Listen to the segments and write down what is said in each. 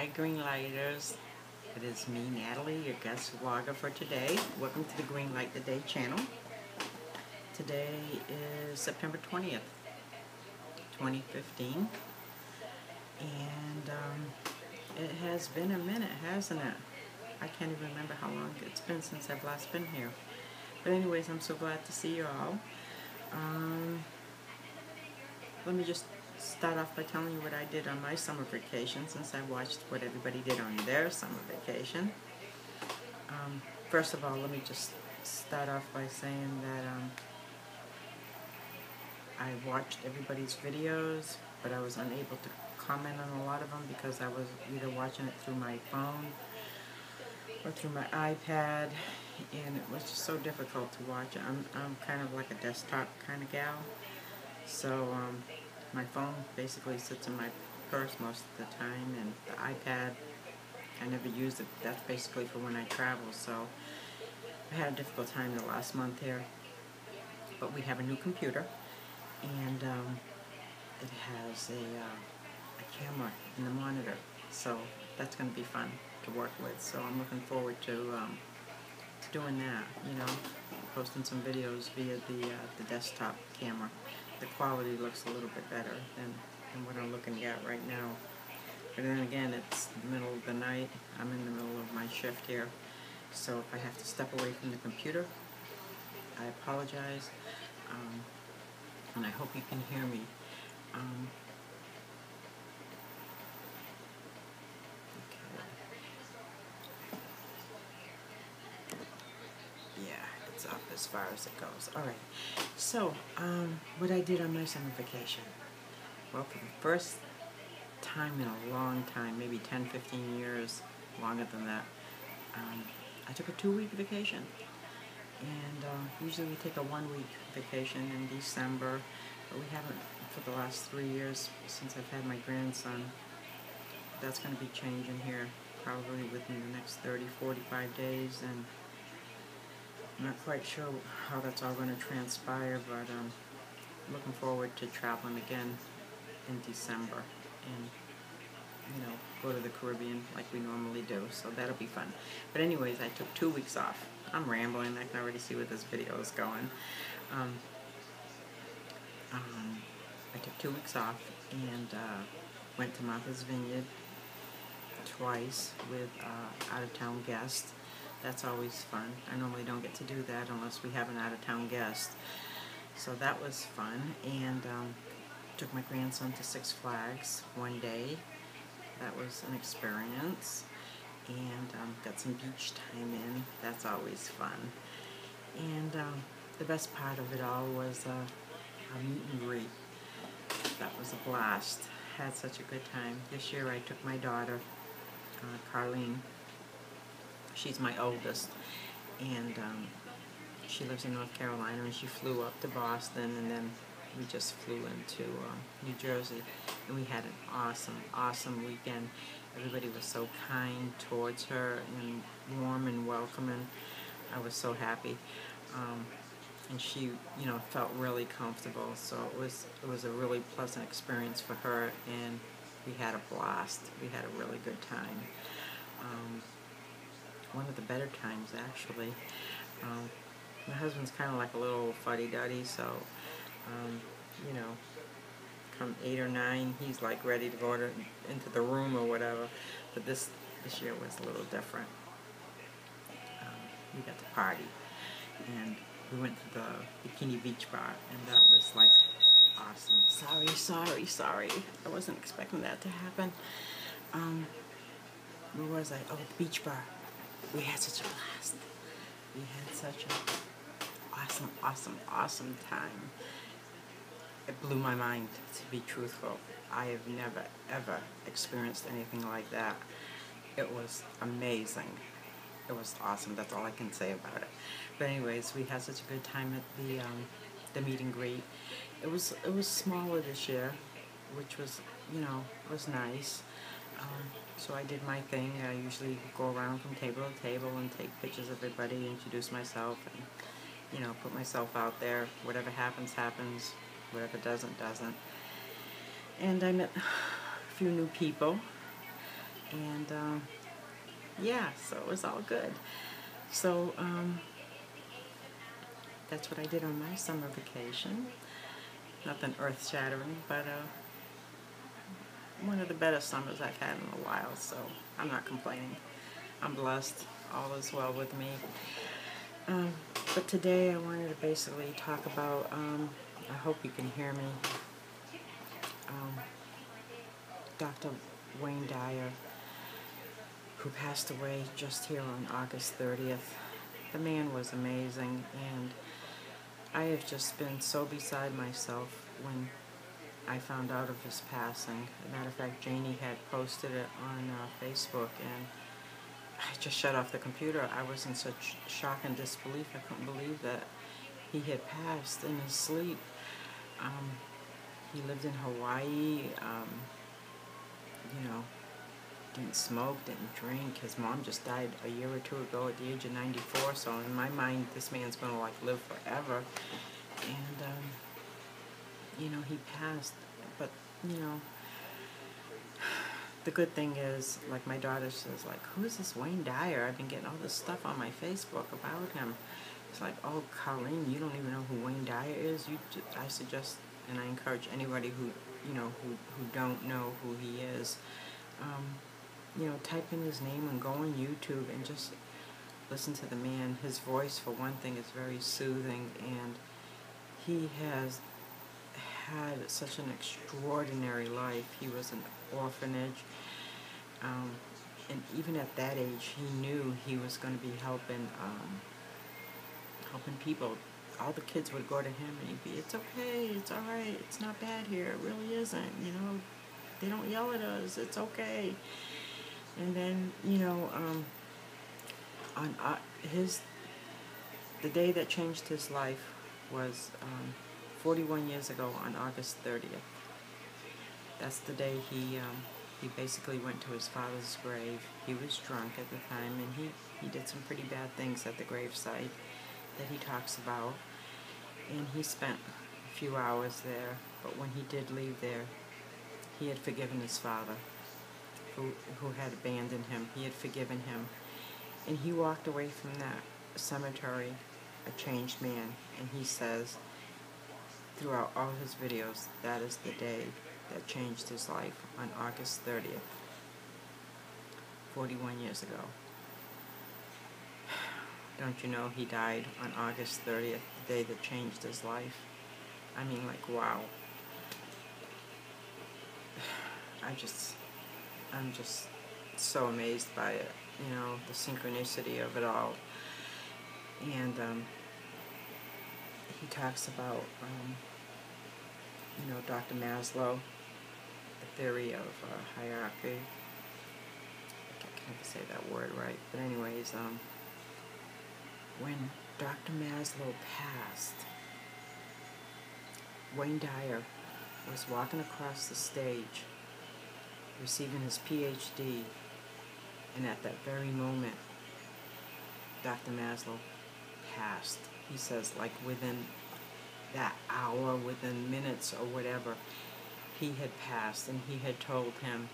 Hi Green Lighters, it is me Natalie, your guest vlogger for today. Welcome to the Green Light the Day channel. Today is September 20th, 2015, and it has been a minute, hasn't it? I can't even remember how long it's been since I've last been here. But anyways, I'm so glad to see you all. Let me just start off by telling you what I did on my summer vacation, since I watched what everybody did on their summer vacation. First of all, let me just start off by saying that I watched everybody's videos, but I was unable to comment on a lot of them because I was either watching it through my phone or through my iPad, and it was just so difficult to watch. I'm kind of like a desktop kind of gal, so my phone basically sits in my purse most of the time, and the iPad, I never use it. That's basically for when I travel, so I had a difficult time the last month here. But we have a new computer, and it has a camera in the monitor, so that's going to be fun to work with. So I'm looking forward to doing that, you know, posting some videos via the desktop camera. The quality looks a little bit better than what I'm looking at right now. But then again, it's the middle of the night. I'm in the middle of my shift here. So if I have to step away from the computer, I apologize. And I hope you can hear me. It's up as far as it goes. Alright, so what I did on my summer vacation. Well, for the first time in a long time, maybe 10-15 years, longer than that, I took a 2-week vacation. And usually we take a 1-week vacation in December, but we haven't for the last 3 years since I've had my grandson. That's going to be changing here probably within the next 30-45 days, and I'm not quite sure how that's all going to transpire, but I'm looking forward to traveling again in December and, you know, go to the Caribbean like we normally do, so that'll be fun. But anyways, I took 2 weeks off. I'm rambling. I can already see where this video is going. I took 2 weeks off and went to Martha's Vineyard twice with out-of-town guests. That's always fun. I normally don't get to do that unless we have an out-of-town guest. So that was fun, and took my grandson to Six Flags one day. That was an experience, and got some beach time in. That's always fun. And the best part of it all was a meet and greet. That was a blast. Had such a good time. This year I took my daughter, Carlene. She's my oldest, and she lives in North Carolina, and she flew up to Boston, and then we just flew into New Jersey, and we had an awesome weekend. Everybody was so kind towards her and warm and welcoming. I was so happy, and she, you know, felt really comfortable. So it was a really pleasant experience for her, and we had a blast. We had a really good time. One of the better times, actually. My husband's kind of like a little fuddy-duddy, so, you know, come 8 or 9, he's like ready to go into the room or whatever. But this year was a little different. We got to party, and we went to the Bikini Beach Bar, and that was like awesome. Sorry. I wasn't expecting that to happen. Where was I? Oh, the beach bar. We had such a blast. We had such an awesome time. It blew my mind, to be truthful. I have never, ever experienced anything like that. It was amazing. It was awesome. That's all I can say about it. But anyways, we had such a good time at the meet and greet. It was smaller this year, which was, you know, was nice. So I did my thing. I usually go around from table to table and take pictures of everybody, introduce myself, and, you know, put myself out there. Whatever happens, happens. Whatever doesn't, doesn't. And I met a few new people. And yeah, so it was all good. So that's what I did on my summer vacation. Nothing earth-shattering, but one of the better summers I've had in a while, so I'm not complaining. I'm blessed. All is well with me. But today I wanted to basically talk about, I hope you can hear me, Dr. Wayne Dyer, who passed away just here on August 30th. The man was amazing, and I have just been so beside myself when I found out of his passing. As a matter of fact, Janie had posted it on Facebook, and I just shut off the computer. I was in such shock and disbelief. I couldn't believe that he had passed in his sleep. He lived in Hawaii, didn't smoke, didn't drink. His mom just died a year or two ago at the age of 94, so in my mind, this man's going to, live forever. And, he passed. But, the good thing is, like my daughter says, who's this Wayne Dyer? I've been getting all this stuff on my Facebook about him. It's like, oh, Colleen, you don't even know who Wayne Dyer is? I suggest, and I encourage anybody who don't know who he is, type in his name and go on YouTube and just listen to the man. His voice, for one thing, is very soothing, and he has had such an extraordinary life. He was an orphanage, and even at that age, he knew he was going to be helping people. All the kids would go to him, and he'd be, "It's okay, it's all right, it's not bad here, it really isn't, they don't yell at us, it's okay." And then, on the day that changed his life was 41 years ago on August 30th. That's the day he basically went to his father's grave. He was drunk at the time, and he did some pretty bad things at the gravesite that he talks about. And he spent a few hours there, but when he did leave there, he had forgiven his father, who had abandoned him. He had forgiven him. And he walked away from that cemetery a changed man. And he says, throughout all his videos, that is the day that changed his life, on August 30th, 41 years ago. Don't you know he died on August 30th, the day that changed his life? I mean, wow. I'm just so amazed by it, the synchronicity of it all. And he talks about, Dr. Maslow, the theory of hierarchy. I can't say that word right, but anyways, when Dr. Maslow passed, Wayne Dyer was walking across the stage, receiving his PhD, and at that very moment, Dr. Maslow passed. He says, within that hour, within minutes or whatever, he had passed, and he had told him,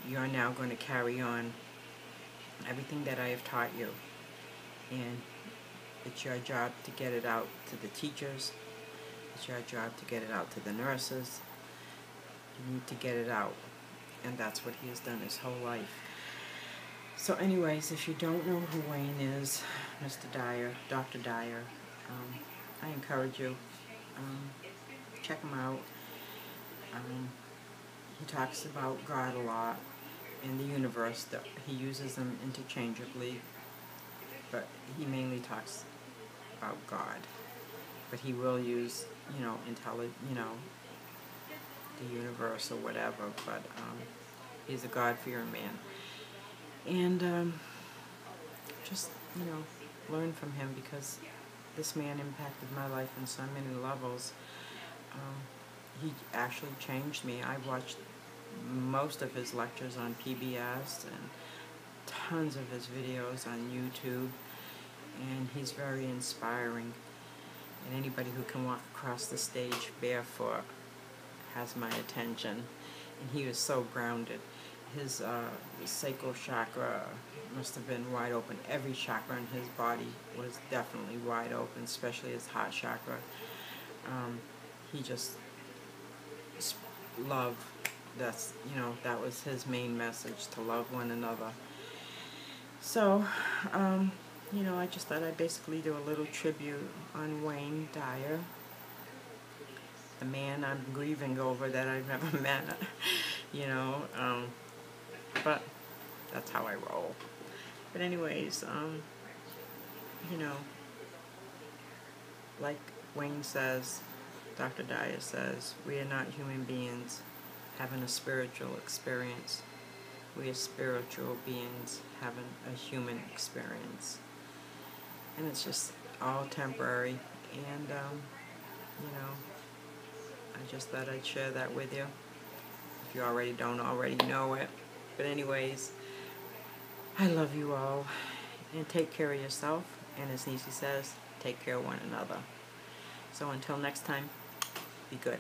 "You're now going to carry on everything that I have taught you, and it's your job to get it out to the teachers, it's your job to get it out to the nurses. You need to get it out." And that's what he has done his whole life. So anyways, if you don't know who Wayne is, Mr. Dyer, Dr. Dyer, I encourage you, check him out. He talks about God a lot, in the universe, that he uses them interchangeably, but he mainly talks about God. But he will use, the universe or whatever, but he's a God-fearing man. And just, learn from him, because this man impacted my life on so many levels. He actually changed me. I watched most of his lectures on PBS and tons of his videos on YouTube, and he's very inspiring. And anybody who can walk across the stage barefoot has my attention. And he was so grounded. his sacral chakra must have been wide open. Every chakra in his body was definitely wide open, especially his heart chakra. He just love. That's, that was his main message, to love one another. So, I just thought I'd basically do a little tribute on Wayne Dyer, the man I'm grieving over that I've never met, but that's how I roll. But anyways, like Wayne says, Dr. Dyer says, we are not human beings having a spiritual experience. We are spiritual beings having a human experience. And it's just all temporary. And, I just thought I'd share that with you, if you don't already know it. But anyways, I love you all. And take care of yourself. And as Nisi says, take care of one another. So until next time, be good.